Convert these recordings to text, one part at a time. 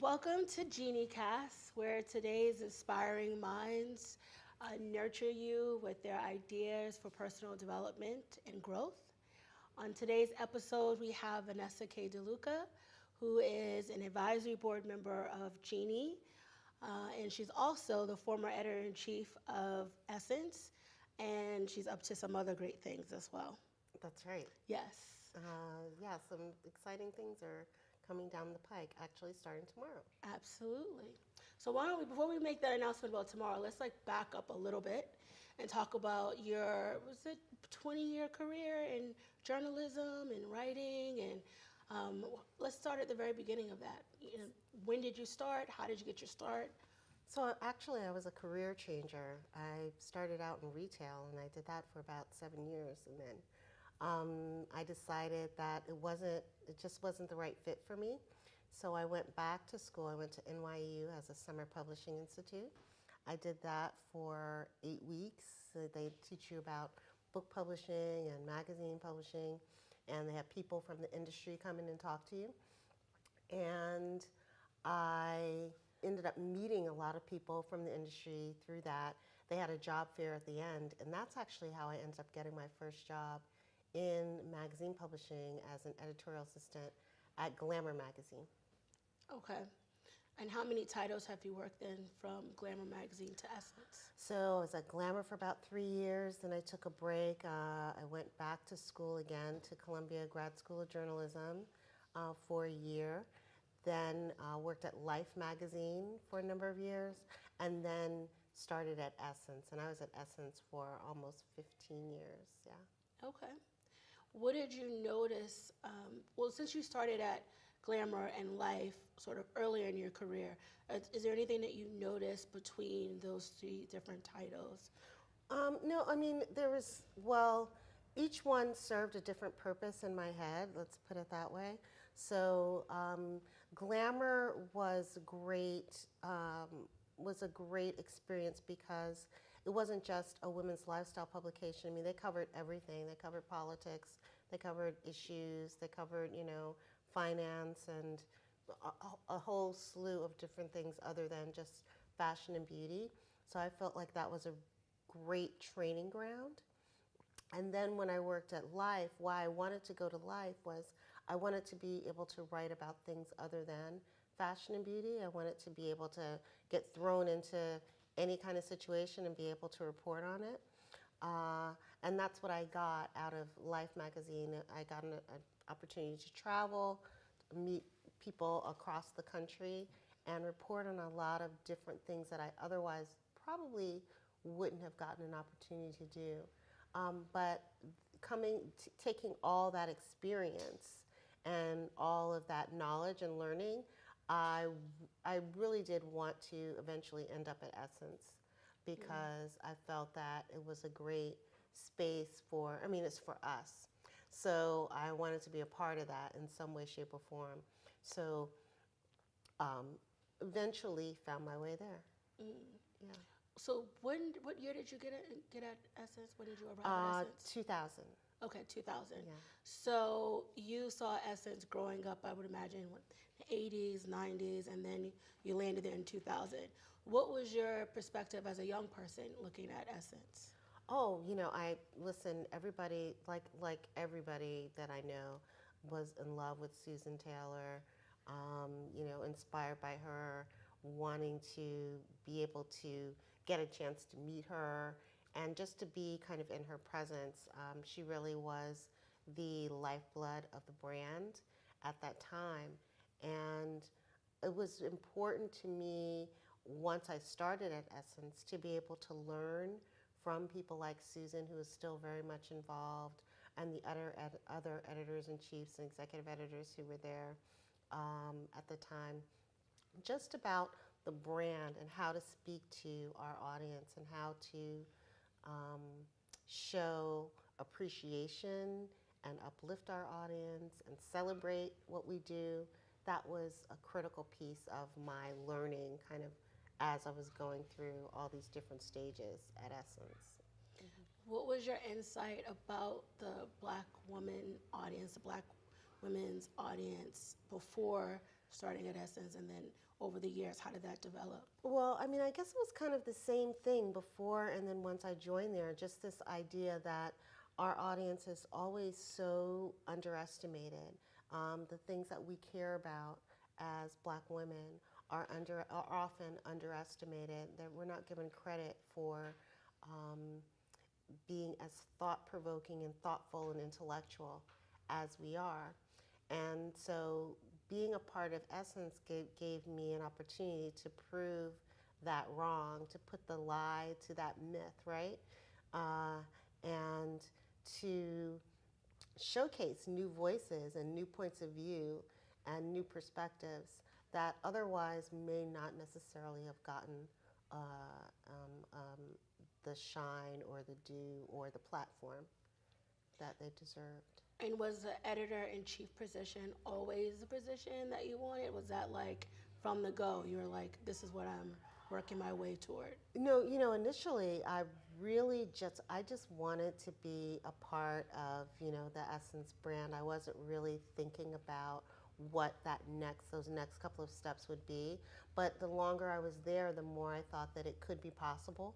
Welcome to GeenieCast, where today's inspiring minds nurture you with their ideas for personal development and growth. On today's episode, we have Vanessa K. Luca, who is an advisory board member of Genie, and she's also the former editor-in-chief of Essence, and she's up to some other great things as well. That's right. Yes. Yeah, some exciting things are coming down the pike, actually starting tomorrow. Absolutely. So why don't we, before we make that announcement about tomorrow, let's like back up a little bit and talk about your, was it 20-year career in journalism and writing, and let's start at the very beginning of that. You know, when did you start? How did you get your start? So actually, I was a career changer. I started out in retail, and I did that for about 7 years, and then I decided that it just wasn't the right fit for me. So I went back to school. I went to NYU as a summer publishing institute. I did that for 8 weeks. So they teach you about book publishing and magazine publishing, and they have people from the industry come in and talk to you. And I ended up meeting a lot of people from the industry through that. They had a job fair at the end, and that's actually how I ended up getting my first job in magazine publishing as an editorial assistant at Glamour magazine. Okay. And how many titles have you worked in from Glamour magazine to Essence? So I was at Glamour for about 3 years, then I took a break. I went back to school again to Columbia Grad School of Journalism for a year, then worked at Life magazine for a number of years, and then started at Essence. And I was at Essence for almost 15 years, yeah. Okay. What did you notice? Well, since you started at Glamour and Life sort of earlier in your career, is there anything that you noticed between those three different titles? No, I mean, each one served a different purpose in my head, let's put it that way. So Glamour was a great experience because it wasn't just a women's lifestyle publication. I mean, they covered everything. They covered politics, they covered issues, they covered, finance and a whole slew of different things other than just fashion and beauty. So I felt like that was a great training ground. And then when I worked at Life, why I wanted to go to Life was I wanted to be able to write about things other than fashion and beauty. I wanted to be able to get thrown into any kind of situation and be able to report on it. And that's what I got out of Life magazine. I got an opportunity to travel, meet people across the country, and report on a lot of different things that I otherwise probably wouldn't have gotten an opportunity to do. But taking all that experience and all of that knowledge and learning, I really did want to eventually end up at Essence because I felt that it was a great space it's for us. So I wanted to be a part of that in some way, shape, or form. So eventually found my way there. Mm. Yeah. So what year did you get at Essence? When did you arrive at Essence? 2000. Okay, 2000. Yeah. So you saw Essence growing up, I would imagine, in the 80s, 90s, and then you landed there in 2000. What was your perspective as a young person looking at Essence? Oh, everybody, like everybody that I know, was in love with Susan Taylor, inspired by her, wanting to be able to get a chance to meet her and just to be kind of in her presence. She really was the lifeblood of the brand at that time. And it was important to me, once I started at Essence, to be able to learn from people like Susan, who is still very much involved, and the other editors-in-chiefs and executive editors who were there at the time, just about the brand and how to speak to our audience and how to show appreciation and uplift our audience and celebrate what we do. That was a critical piece of my learning kind of as I was going through all these different stages at Essence. What was your insight about the Black woman audience, the Black women's audience before starting at Essence, and then over the years? How did that develop? Well, I mean, I guess it was kind of the same thing before and then once I joined there, just this idea that our audience is always so underestimated. The things that we care about as Black women are often underestimated. That we're not given credit for being as thought-provoking and thoughtful and intellectual as we are. And so being a part of Essence gave me an opportunity to prove that wrong, to put the lie to that myth, right? And to showcase new voices and new points of view and new perspectives that otherwise may not necessarily have gotten the shine or the due or the platform that they deserved. And was the editor-in-chief position always the position that you wanted? Was that like from the go, you were like, this is what I'm working my way toward? No, initially I just wanted to be a part of, the Essence brand. I wasn't really thinking about what those next couple of steps would be. But the longer I was there, the more I thought that it could be possible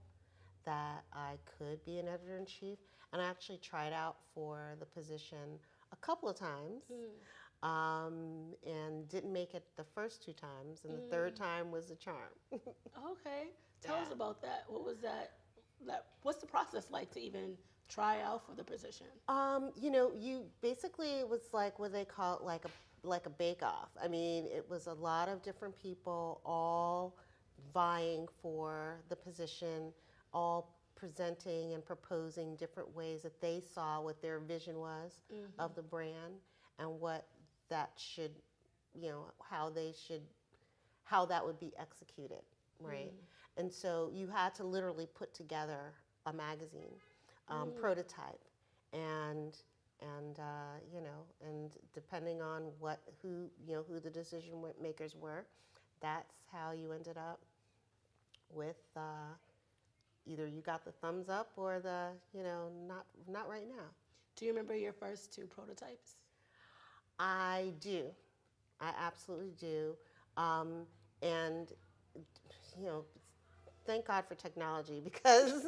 that I could be an editor-in-chief. And I actually tried out for the position a couple of times and didn't make it the first 2 times. And the third time was a charm. Okay. Tell us about that. What was that? What's the process like to even try out for the position? You basically, it was like what they call it, like a bake-off. I mean, it was a lot of different people all vying for the position, all presenting and proposing different ways that they saw what their vision was of the brand and what that should, how that would be executed, right? And so you had to literally put together a magazine prototype, and depending on who the decision makers were, that's how you ended up with either you got the thumbs up or the not right now. Do you remember your first 2 prototypes? I do. I absolutely do. And thank God for technology, because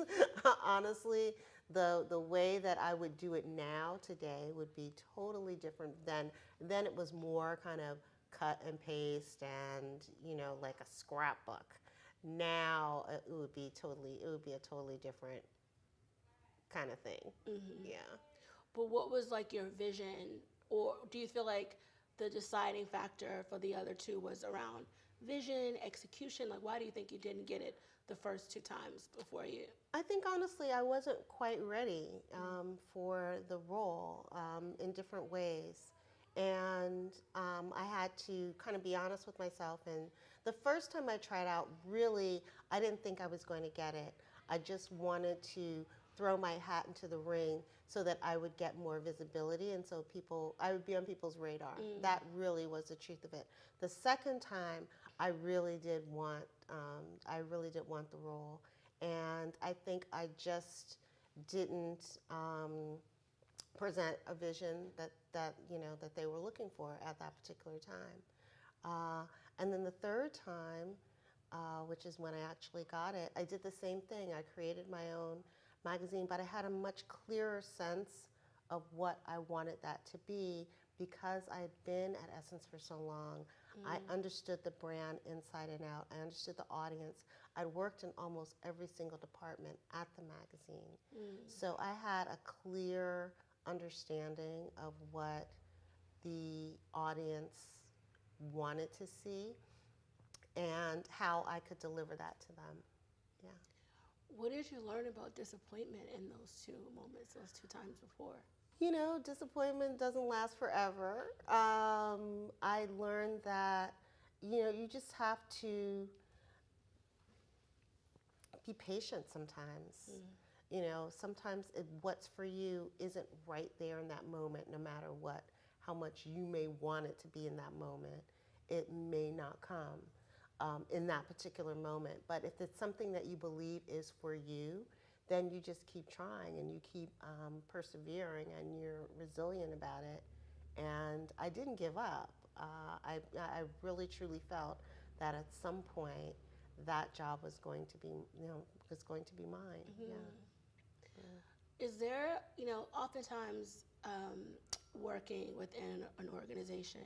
honestly, the way that I would do it now today would be totally different than then. It was more kind of cut and paste and like a scrapbook. Now it would be a totally different kind of thing. Yeah. But what was like your vision, or do you feel like the deciding factor for the other 2 was around vision, execution? Like, why do you think you didn't get it the first 2 times before you? I think honestly I wasn't quite ready for the role in different ways. And I had to kind of be honest with myself. And the first time I tried out, really, I didn't think I was going to get it. I just wanted to throw my hat into the ring so that I would get more visibility, and so I would be on people's radar. That really was the truth of it. The second time, I really did want the role, and I think I just didn't present a vision that they were looking for at that particular time. And then the third time, which is when I actually got it, I did the same thing. I created my own magazine, but I had a much clearer sense of what I wanted that to be because I had been at Essence for so long. I understood the brand inside and out. I understood the audience. I'd worked in almost every single department at the magazine. So I had a clear understanding of what the audience wanted to see and how I could deliver that to them. Yeah. What did you learn about disappointment in those 2 moments, those 2 times before? Disappointment doesn't last forever. I learned that, you just have to be patient sometimes. Sometimes what's for you isn't right there in that moment, no matter how much you may want it to be in that moment. It may not come in that particular moment. But if it's something that you believe is for you, then you just keep trying and you keep persevering and you're resilient about it. And I didn't give up. I really truly felt that at some point that job was going to be, was going to be mine. Mm-hmm. Yeah. Is there, oftentimes working within an organization,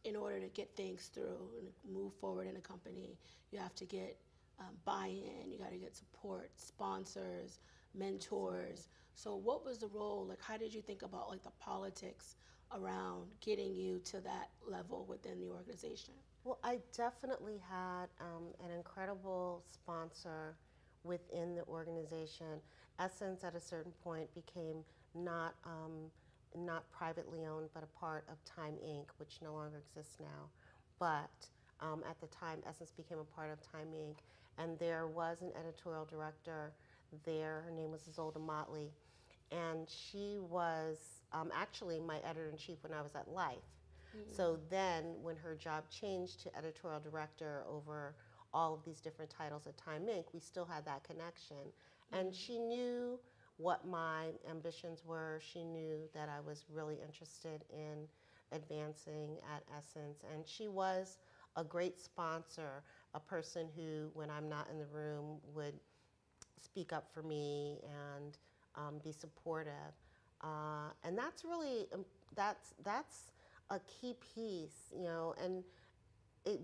in order to get things through and move forward in a company, you have to get buy-in, you got to get support, sponsors, mentors. So what was the role? Like, how did you think about like the politics around getting you to that level within the organization? Well, I definitely had an incredible sponsor within the organization. Essence, at a certain point, became not not privately owned, but a part of Time Inc., which no longer exists now. But at the time, Essence became a part of Time Inc., and there was an editorial director there. Her name was Isolde Motley, and she was actually my editor-in-chief when I was at Life. So then, when her job changed to editorial director over all of these different titles at Time Inc., we still had that connection. And she knew what my ambitions were. She knew that I was really interested in advancing at Essence. And she was a great sponsor, a person who, when I'm not in the room, would speak up for me and be supportive. And that's really, that's a key piece, and it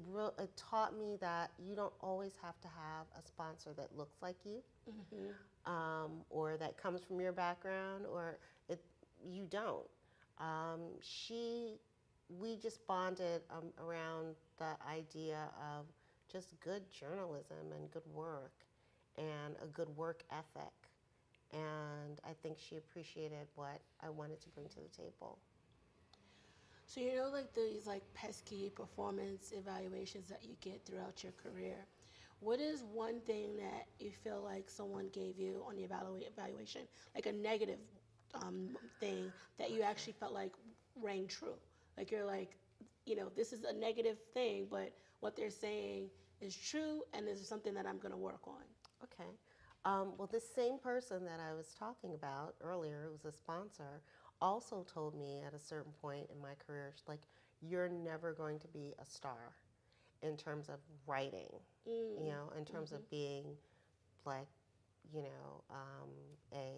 taught me that you don't always have to have a sponsor that looks like you, or that comes from your background, or you don't. We just bonded around the idea of just good journalism and good work and a good work ethic. And I think she appreciated what I wanted to bring to the table. So like these like pesky performance evaluations that you get throughout your career, what is one thing that you feel like someone gave you on the evaluation, like a negative thing that you actually felt like rang true? Like you're like, this is a negative thing, but what they're saying is true, and this is something that I'm going to work on. Okay. Well, this same person that I was talking about earlier, who was a sponsor, also told me at a certain point in my career, she's like, you're never going to be a star in terms of writing, in terms of being like, a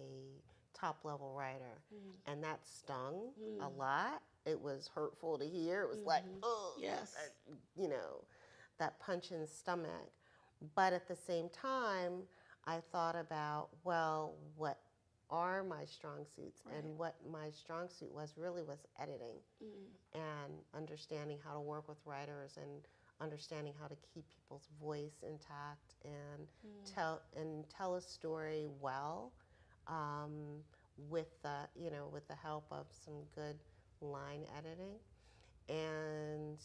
top level writer. And that stung a lot. It was hurtful to hear. It was like, oh, yes, that punch in the stomach. But at the same time, I thought about, well, what are my strong suits? Right. And what my strong suit was editing and understanding how to work with writers and understanding how to keep people's voice intact and tell a story well, with the help of some good line editing. And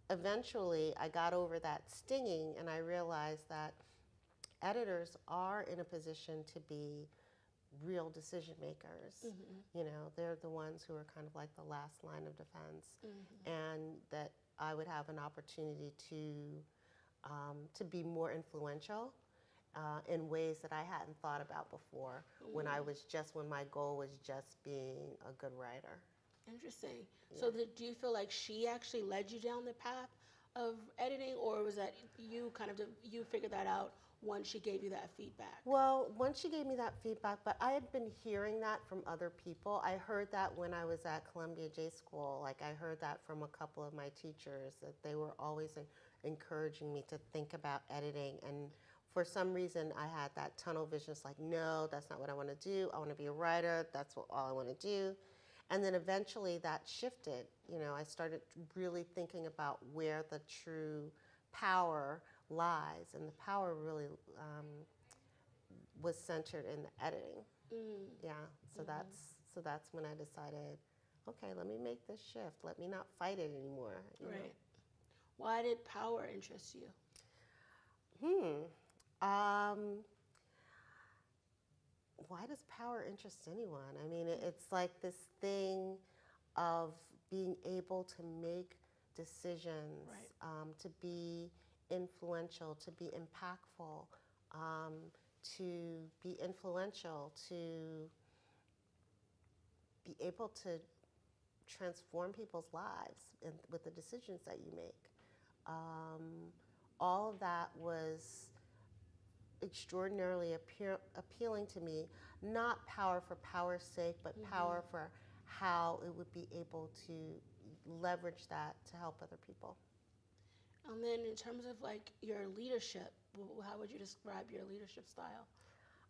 eventually I got over that stinging, and I realized that editors are in a position to be real decision makers. They're the ones who are kind of like the last line of defense, and that I would have an opportunity to be more influential in ways that I hadn't thought about before, when my goal was just being a good writer. Interesting. Yeah. So do you feel like she actually led you down the path of editing, or was that you figured that out once she gave you that feedback? Well, once she gave me that feedback, but I had been hearing that from other people. I heard that when I was at Columbia J School. Like, I heard that from a couple of my teachers, that they were always encouraging me to think about editing. And for some reason, I had that tunnel vision. It's like, no, that's not what I want to do. I want to be a writer. That's all I want to do. And then eventually that shifted. I started really thinking about where the true power lies, and the power really was centered in the editing. Yeah, so that's when I decided, okay, let me make this shift. Let me not fight it anymore. You know? Why did power interest you? Why does power interest anyone? I mean, it's like this thing of being able to make decisions, to be influential, to be impactful, to be influential, to be able to transform people's lives with the decisions that you make. all of that was extraordinarily appealing to me, not power for power's sake, but power for how it would be able to leverage that to help other people. And then in terms of like your leadership, how would you describe your leadership style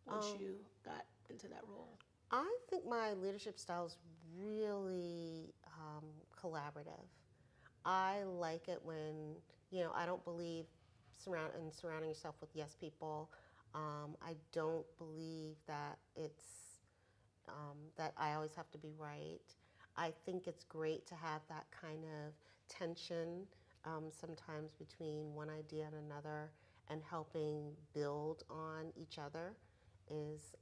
once you got into that role? I think my leadership style is really collaborative. I like it when, I don't believe surrounding yourself with yes people. I don't believe that that I always have to be right. I think it's great to have that kind of tension sometimes between one idea and another, and helping build on each other is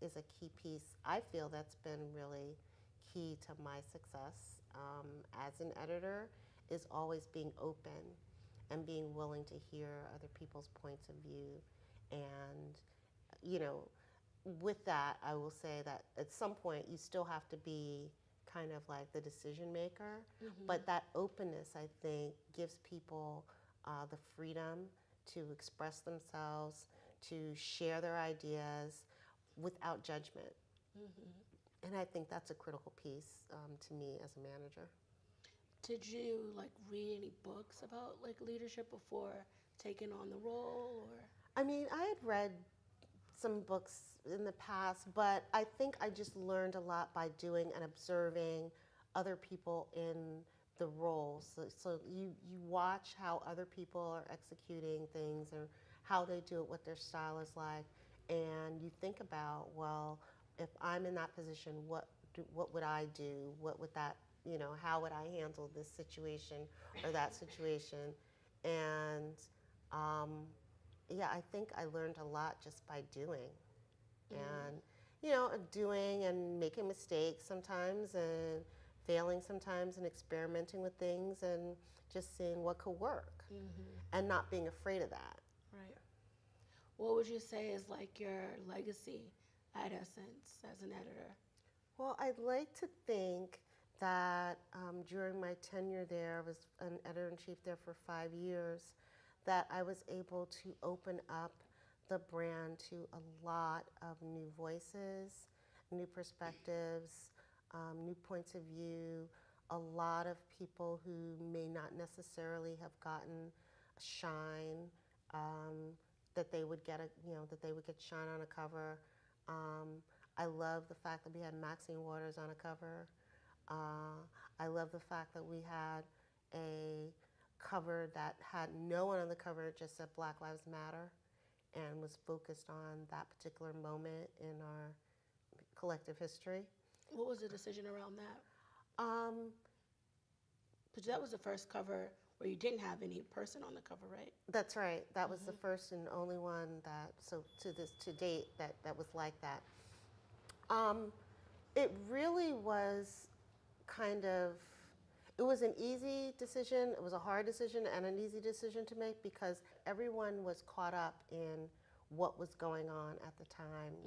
a key piece. I feel that's been really key to my success as an editor, is always being open and being willing to hear other people's points of view. And, with that, I will say that at some point you still have to be kind of like the decision maker, but that openness, I think, gives people the freedom to express themselves, to share their ideas without judgment. And I think that's a critical piece to me as a manager. Did you like read any books about like leadership before taking on the role, or? I mean, I had read some books in the past, but I think I just learned a lot by doing and observing other people in the roles. So you watch how other people are executing things, or how they do it, what their style is like, and you think about, well, if I'm in that position, what would I do? What would that, how would I handle this situation or that situation? And yeah, I think I learned a lot just by doing. And, doing and making mistakes sometimes, and failing sometimes, and experimenting with things, and just seeing what could work, and not being afraid of that. Right. What would you say is like your legacy at Essence as an editor? Well, I'd like to think that during my tenure there, I was an editor-in-chief there for 5 years, that I was able to open up the brand to a lot of new voices, new perspectives, new points of view, a lot of people who may not necessarily have gotten a shine, that they would get shine on a cover. I love the fact that we had Maxine Waters on a cover. I love the fact that we had a cover that had no one on the cover, just said Black Lives Matter, and was focused on that particular moment in our collective history. What was the decision around that? Because that was the first cover where you didn't have any person on the cover, right? That's right. That was the first and only one that, so to date, that was like that. It really was kind of, it was an easy decision. It was a hard decision and an easy decision to make, because everyone was caught up in what was going on at the time,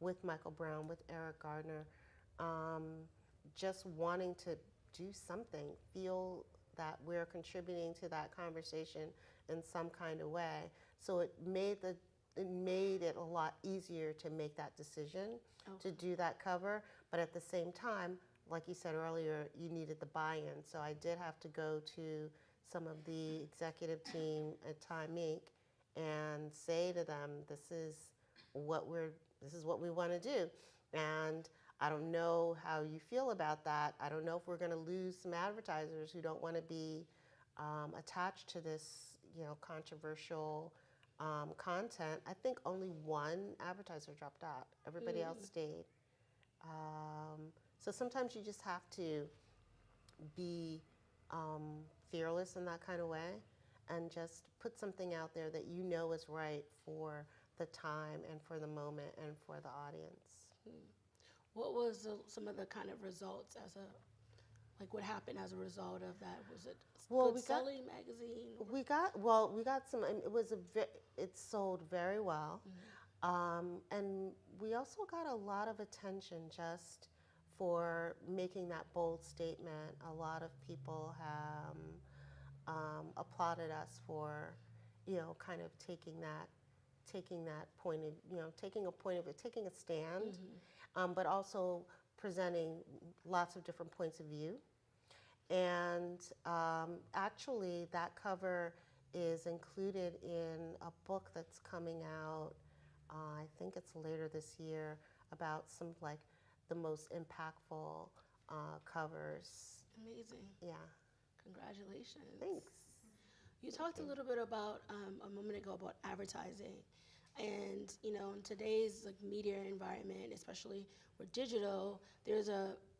with Michael Brown, with Eric Gardner, just wanting to do something, feel that we're contributing to that conversation in some kind of way. So it made it a lot easier to make that decision, to do that cover. But at the same time, like you said earlier, you needed the buy-in. So I did have to go to some of the executive team at Time Inc. and say to them, this is what we want to do. And I don't know how you feel about that. I don't know if we're going to lose some advertisers who don't want to be attached to this, controversial content. I think only one advertiser dropped out. Everybody else stayed. So sometimes you just have to be fearless in that kind of way, and just put something out there that you know is right for the time and for the moment and for the audience. What was some of the kind of results what happened as a result of that? Was it good selling magazine? We got some. It sold very well, and we also got a lot of attention just for making that bold statement. A lot of people applauded us for, kind of taking that point of, taking a point of it, taking a stand, but also presenting lots of different points of view. And actually, that cover is included in a book that's coming out, I think it's later this year, about some like the most impactful covers. Amazing. Yeah. Congratulations. Thanks. You talked a little bit about a moment ago about advertising, and in today's like media environment, especially with digital, there's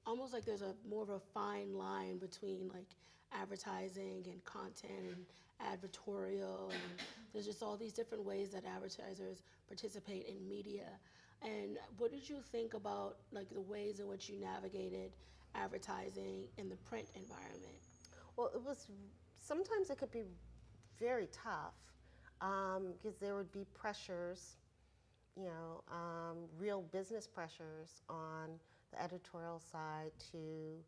almost like there's a more of a fine line between like advertising and content and advertorial, and there's just all these different ways that advertisers participate in media. And what did you think about like the ways in which you navigated advertising in the print environment? Well, sometimes it could be very tough because there would be pressures, real business pressures on the editorial side to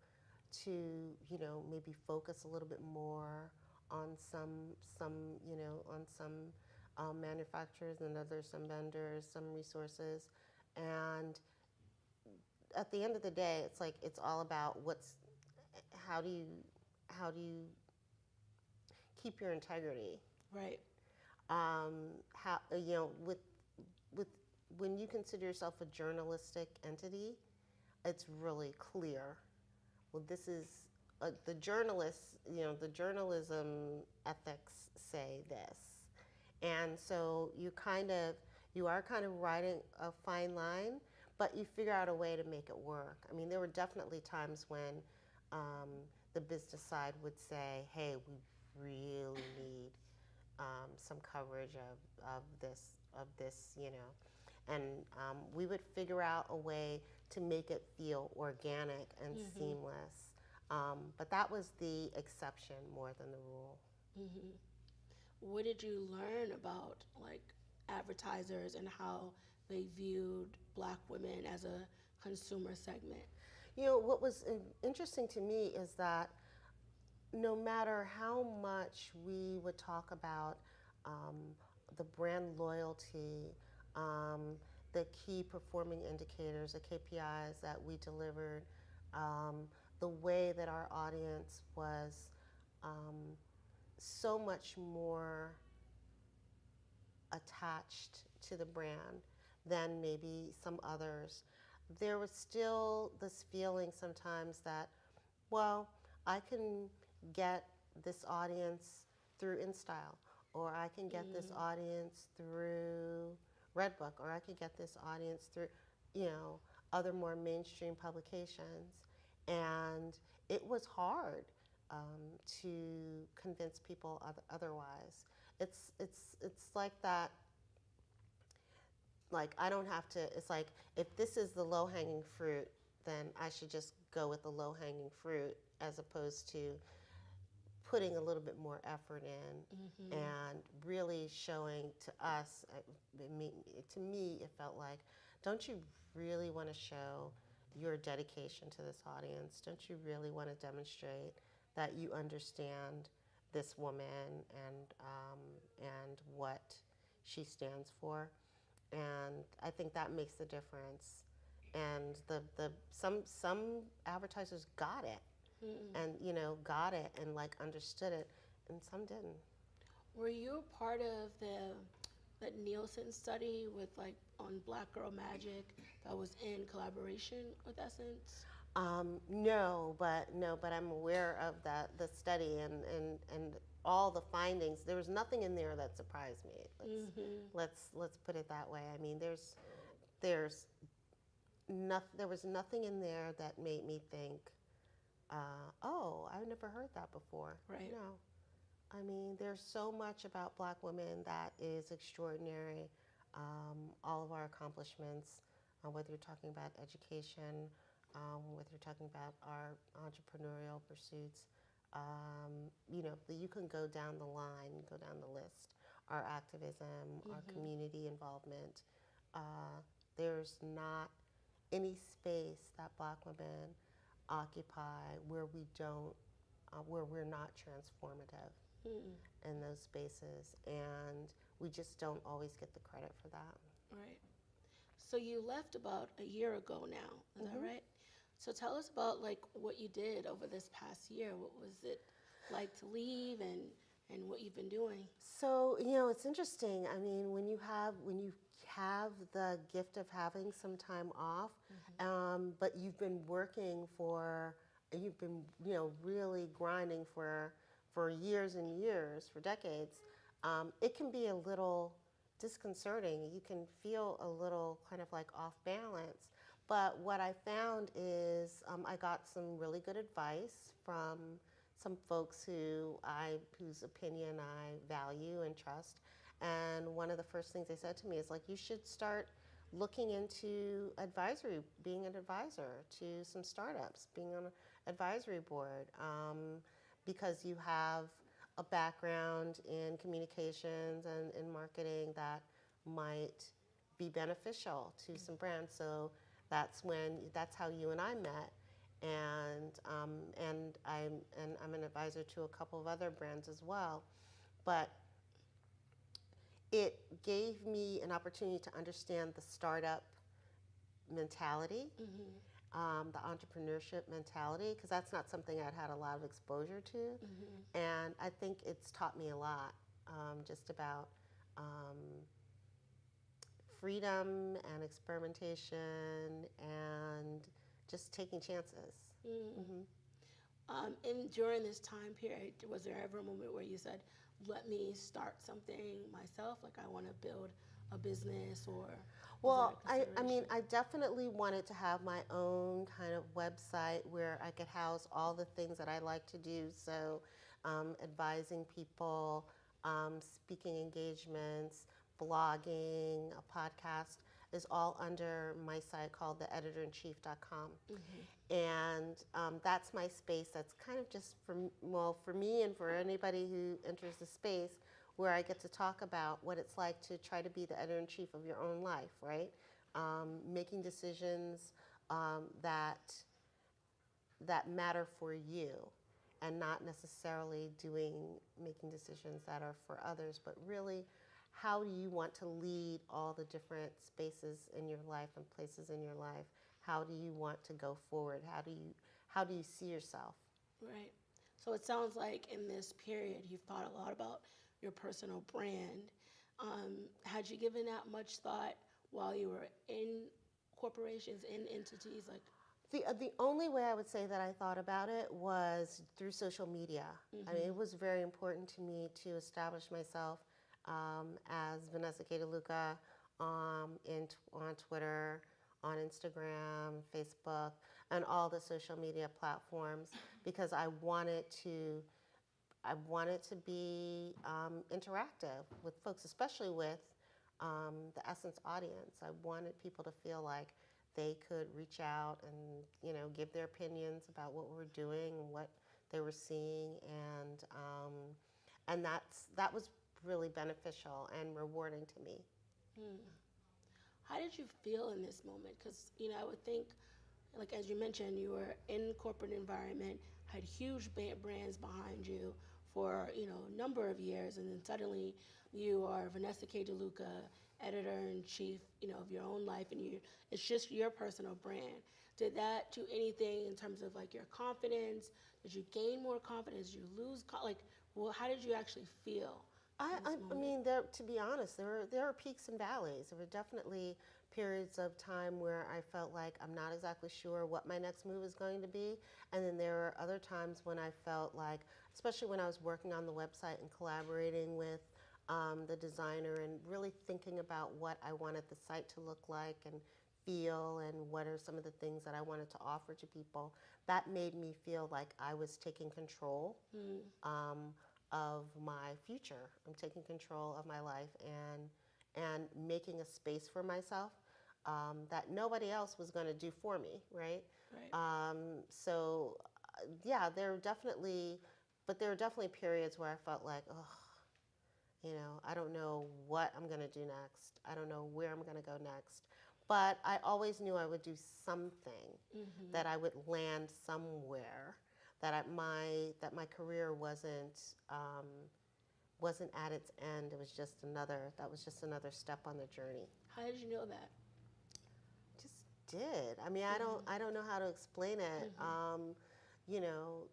maybe focus a little bit more on some manufacturers and others, some vendors, some resources, and at the end of the day, it's like it's all about how do you keep your integrity? Right. How with when you consider yourself a journalistic entity, it's really clear. Well, this is the journalists. The journalism ethics say this, and so you are kind of riding a fine line, but you figure out a way to make it work. I mean, there were definitely times when the business side would say, "Hey, we really need some coverage of this," and we would figure out a way to make it feel organic and seamless. But that was the exception more than the rule. What did you learn about like advertisers and how they viewed Black women as a consumer segment? What was interesting to me is that no matter how much we would talk about the brand loyalty, the key performing indicators, the KPIs that we delivered, the way that our audience was so much more attached to the brand than maybe some others, there was still this feeling sometimes that, well, I can get this audience through InStyle, or I can get this audience through Redbook, or I could get this audience through, other more mainstream publications. And it was hard to convince people otherwise. It's like that. Like I don't have to. It's like if this is the low-hanging fruit, then I should just go with the low-hanging fruit as opposed to putting a little bit more effort in and really showing to us. To me, it felt like, don't you really want to show your dedication to this audience? Don't you really want to demonstrate that you understand this woman and what she stands for? And I think that makes the difference. And some advertisers got it, and got it and like understood it, and some didn't. Were you a part of that Nielsen study with like on Black Girl Magic that was in collaboration with Essence? No, but I'm aware of the study and all the findings. There was nothing in there that surprised me. Let's put it that way. I mean, there was nothing in there that made me think, oh, I've never heard that before. Right. No. I mean, there's so much about Black women that is extraordinary. All of our accomplishments, whether you're talking about education, whether you're talking about our entrepreneurial pursuits, you can go down the line, go down the list. Our activism, our community involvement. There's not any space that Black women occupy where we're not transformative. Mm. in those spaces, and we just don't always get the credit for that. Right. So you left about a year ago now, is that Hmm. right? So tell us about like what you did over this past year. What was it like to leave and what you've been doing? So, it's interesting. I mean, when you have the gift of having some time off, but you've been, really grinding for years and years, for decades, it can be a little disconcerting. You can feel a little kind of like off balance. But what I found is I got some really good advice from some folks whose opinion I value and trust. And one of the first things they said to me is like, you should start looking into being an advisor to some startups, being on an advisory board, because you have a background in communications and in marketing that might be beneficial to some brands. So that's how you and I met, and I'm an advisor to a couple of other brands as well. But it gave me an opportunity to understand the startup mentality, Mm-hmm. the entrepreneurship mentality, because that's not something I'd had a lot of exposure to. Mm-hmm. And I think it's taught me a lot, just about um, freedom and experimentation and just taking chances. Mm. Hmm. And during this time period, was there ever a moment where you said, "Let me start something myself"? Like I want to build a business, or was that a Well, I mean, consideration? I definitely wanted to have my own kind of website where I could house all the things that I like to do. So, advising people, speaking engagements, blogging, a podcast is all under my site called theeditorinchief.com. Mm-hmm. And that's my space. That's kind of just for me and for anybody who enters the space, where I get to talk about what it's like to try to be the editor in chief of your own life, right? Making decisions that matter for you, and not necessarily making decisions that are for others, but really, how do you want to lead all the different spaces in your life and places in your life? How do you want to go forward? How do you see yourself? Right. So it sounds like in this period you've thought a lot about your personal brand. Had you given that much thought while you were in corporations, in entities? Like, The only way I would say that I thought about it was through social media. I mean, mm-hmm. it was very important to me to establish myself as Vanessa K, Luca, on Twitter, on Instagram, Facebook, and all the social media platforms, because I wanted to be interactive with folks, especially with the Essence audience. I wanted people to feel like they could reach out and give their opinions about what we're doing and what they were seeing, and that was really beneficial and rewarding to me. Hmm. How did you feel in this moment? Because I would think, like as you mentioned, you were in corporate environment, had huge brands behind you for a number of years, and then suddenly you are Vanessa K. DeLuca, editor in chief, of your own life, and it's just your personal brand. Did that do anything in terms of like your confidence? Did you gain more confidence? Did you lose? Well, how did you actually feel I, in I, this I moment? mean, to be honest, there are peaks and valleys. There were definitely periods of time where I felt like I'm not exactly sure what my next move is going to be. And then there were other times when I felt like, especially when I was working on the website and collaborating with the designer and really thinking about what I wanted the site to look like and feel, and what are some of the things that I wanted to offer to people, that made me feel like I was taking control Mm. um, of my future. I'm taking control of my life, and making a space for myself that nobody else was going to do for me, right? Right. Yeah, there are definitely periods where I felt like, oh, I don't know what I'm going to do next. I don't know where I'm going to go next. But I always knew I would do something, Mm-hmm. that I would land somewhere my career wasn't at its end. It was just another step on the journey. How did you know that? Just did. I mean, I don't know how to explain it. You know,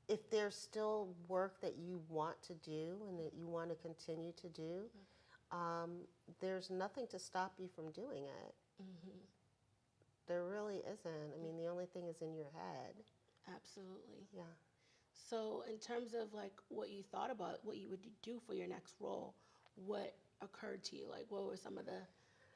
if there's still work that you want to do and that you want to continue to do, there's nothing to stop you from doing it. There really isn't. I mean, the only thing is in your head. Absolutely. Yeah. So in terms of like what you thought about what you would do for your next role, what occurred to you? Like what were some of the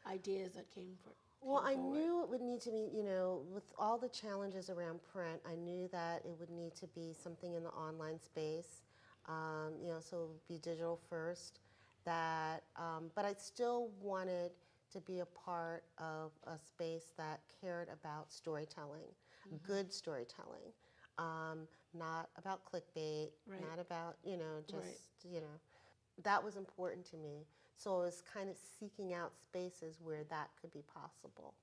ideas that came Well, I forward? knew it would need to be, you know, with all the challenges around print, I knew that it would need to be something in the online space, you know, so it would be digital first. But I still wanted to be a part of a space that cared about storytelling, good storytelling, not about clickbait, Right. not about, you know, just, Right. you know, that was important to me. So I was kind of seeking out spaces where that could be possible.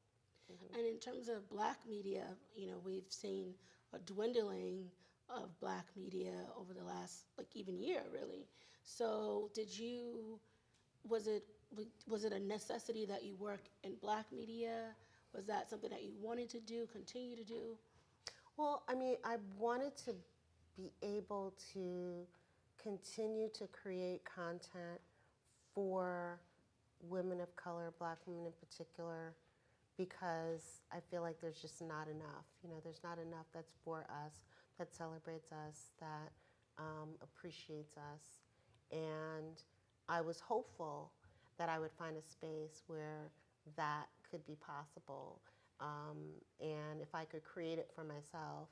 And in terms of black media, you know, we've seen a dwindling of black media over the last, like, even year, really. So was it a necessity that you work in black media? Was that something that you wanted to do, continue to do? Well, I mean, I wanted to be able to continue to create content for women of color, black women in particular, because I feel like there's just not enough. You know, there's not enough that's for us, that celebrates us, that appreciates us. And I was hopeful that I would find a space where that could be possible. And if I could create it for myself,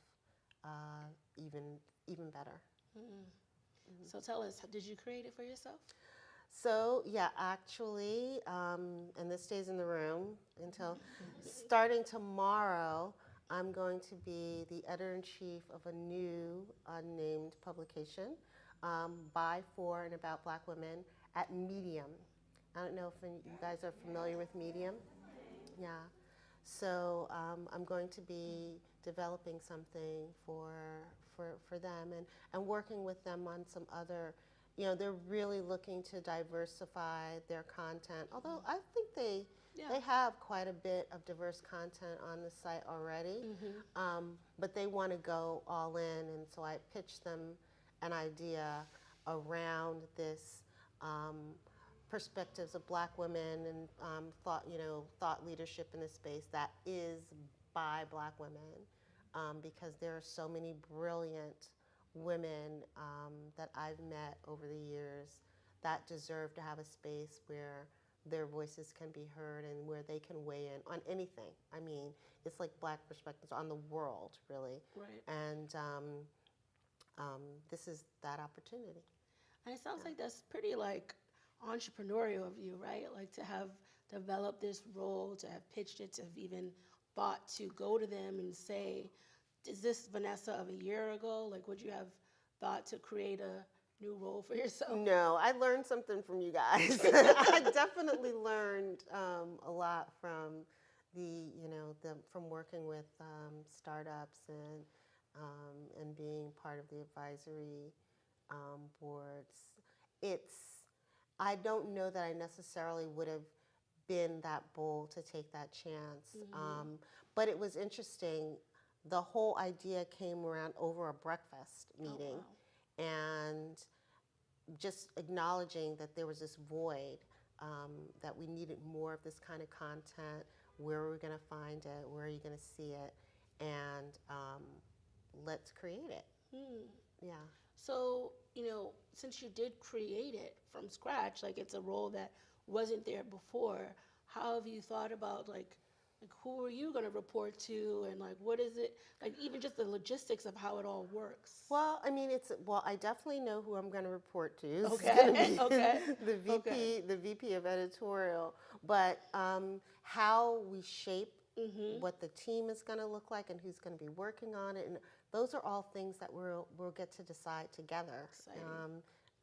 even better. So tell us, did you create it for yourself? So, yeah, actually, and this stays in the room until starting tomorrow, I'm going to be the editor-in-chief of a new unnamed publication by, for, and about black women at Medium. I don't know if you guys are familiar with Medium. Yeah. So I'm going to be developing something for them and working with them on some other, you know, they're really looking to diversify their content. Although I think they have quite a bit of diverse content on the site already, but they want to go all in, and so I pitched them an idea around this perspectives of black women and thought leadership in this space that is by black women, because there are so many brilliant women that I've met over the years that deserve to have a space where their voices can be heard and where they can weigh in on anything. I mean, it's like black perspectives on the world, really. Right. And this is that opportunity. And it sounds like that's pretty like entrepreneurial of you, right? Like to have developed this role, to have pitched it, to have even thought to go to them and say, is this Vanessa of a year ago? Like, would you have thought to create a new role for yourself? No, I learned something from you guys. I definitely learned a lot from from working with startups and being part of the advisory boards. I don't know that I necessarily would have been that bold to take that chance, but it was interesting. The whole idea came around over a breakfast meeting, and just acknowledging that there was this void, that we needed more of this kind of content. Where are we going to find it? Where are you going to see it? And let's create it. Yeah. So, since you did create it from scratch, like it's a role that wasn't there before, how have you thought about like who are you going to report to, and like what is it, like even just the logistics of how it all works? Well, I mean, I definitely know who I'm going to report to. It's Okay. going to be Okay. the VP of editorial. But how we shape what the team is going to look like and who's going to be working on it, and those are all things that we'll get to decide together,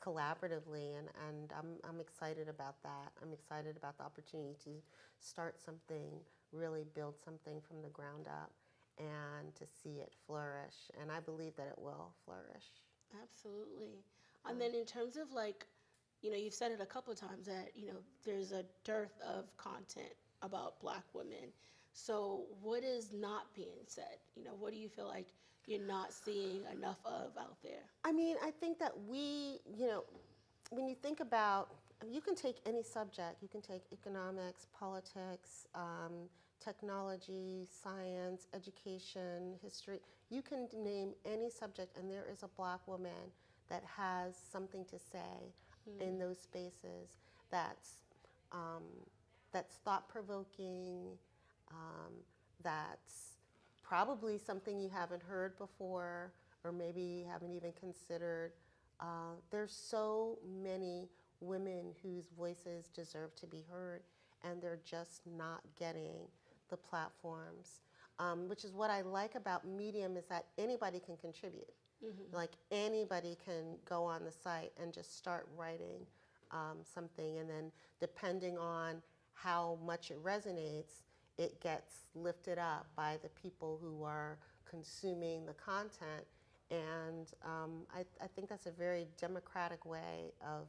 collaboratively, and I'm excited about that. I'm excited about the opportunity to start something, really build something from the ground up, and to see it flourish. And I believe that it will flourish. Absolutely. And then in terms of like, you've said it a couple of times that, there's a dearth of content about Black women. So what is not being said? What do you feel like you're not seeing enough of out there? I mean, I think that when you think about, you can take any subject, you can take economics, politics, technology, science, education, history. You can name any subject, and there is a Black woman that has something to say in those spaces that's thought-provoking, that's probably something you haven't heard before or maybe you haven't even considered. There's so many women whose voices deserve to be heard, and they're just not getting the platforms, which is what I like about Medium, is that anybody can contribute. Like anybody can go on the site and just start writing something, and then depending on how much it resonates, it gets lifted up by the people who are consuming the content. And I think that's a very democratic way of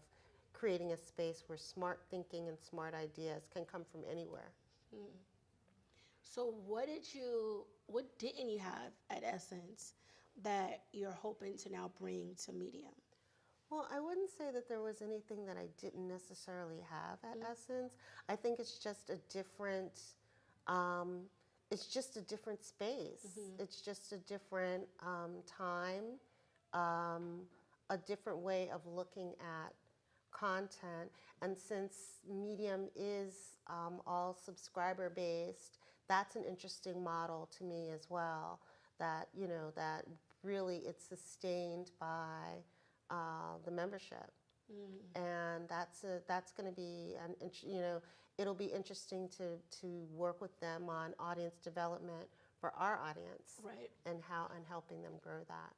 creating a space where smart thinking and smart ideas can come from anywhere. So what didn't you have at Essence that you're hoping to now bring to Medium? Well, I wouldn't say that there was anything that I didn't necessarily have at Essence. I think it's just a different space. It's just a different time, a different way of looking at content. And since Medium is all subscriber based, that's an interesting model to me as well. That that really it's sustained by the membership. And that's going to be it'll be interesting to work with them on audience development for our audience, Right. and helping them grow that.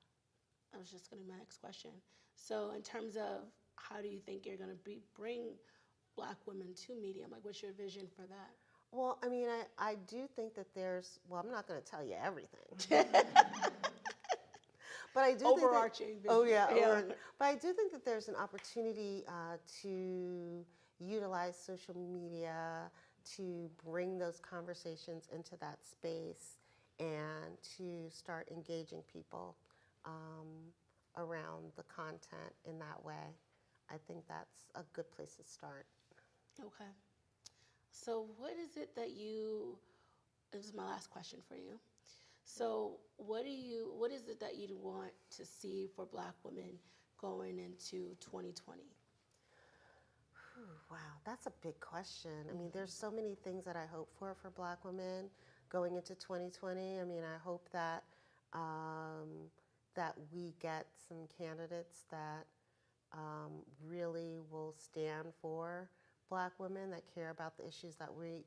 That was just going to be my next question. So in terms of how do you think you're going to bring Black women to Medium? Like, what's your vision for that? Well, I mean, I do think that I'm not going to tell you everything. But I do Overarching think vision. Yeah. But I do think that there's an opportunity to utilize social media to bring those conversations into that space and to start engaging people around the content in that way. I think that's a good place to start. Okay. So what is it that this is my last question for you. So what is it that you'd want to see for Black women going into 2020? Wow, that's a big question. I mean, there's so many things that I hope for Black women going into 2020. I mean, I hope that that we get some candidates that really will stand for Black women, that care about the issues that we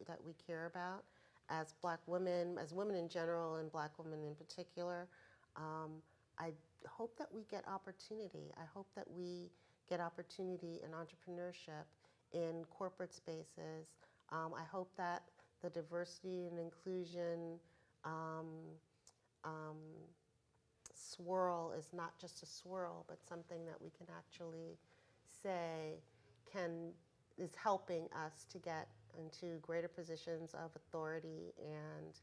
care about as Black women, as women in general, and Black women in particular. I hope that we get opportunity. I hope that we get opportunity in entrepreneurship, in corporate spaces. I hope that the diversity and inclusion swirl is not just a swirl, but something that we can actually say is helping us to get into greater positions of authority and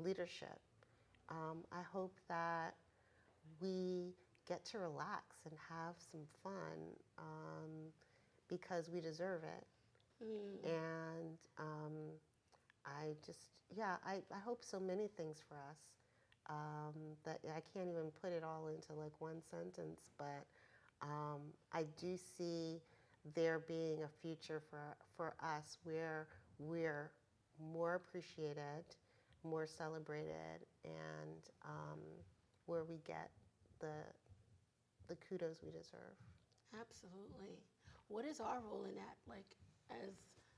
leadership. I hope that we get to relax and have some fun because we deserve it. And I hope so many things for us that I can't even put it all into like one sentence, but I do see there being a future for us where we're more appreciated, more celebrated, and where we get the kudos we deserve. Absolutely. What is our role in that? Like,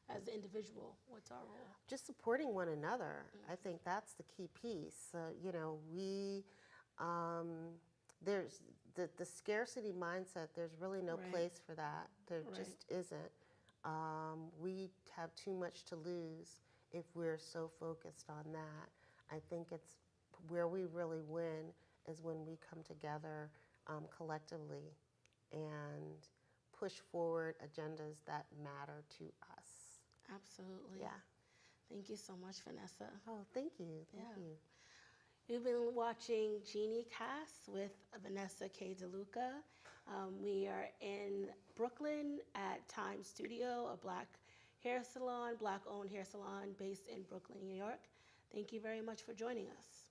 as an individual, what's our role? Just supporting one another. I think that's the key piece. There's the scarcity mindset. There's really no place for that. There just isn't. We have too much to lose if we're so focused on that. I think it's where we really win is when we come together collectively and push forward agendas that matter to us. Absolutely. Yeah. Thank you so much, Vanessa. Oh, thank you. Thank Yeah. you. You've been watching GeenieCast with Vanessa K. Luca. We are in Brooklyn at Time Studio, a black hair salon, black-owned hair salon based in Brooklyn, New York. Thank you very much for joining us.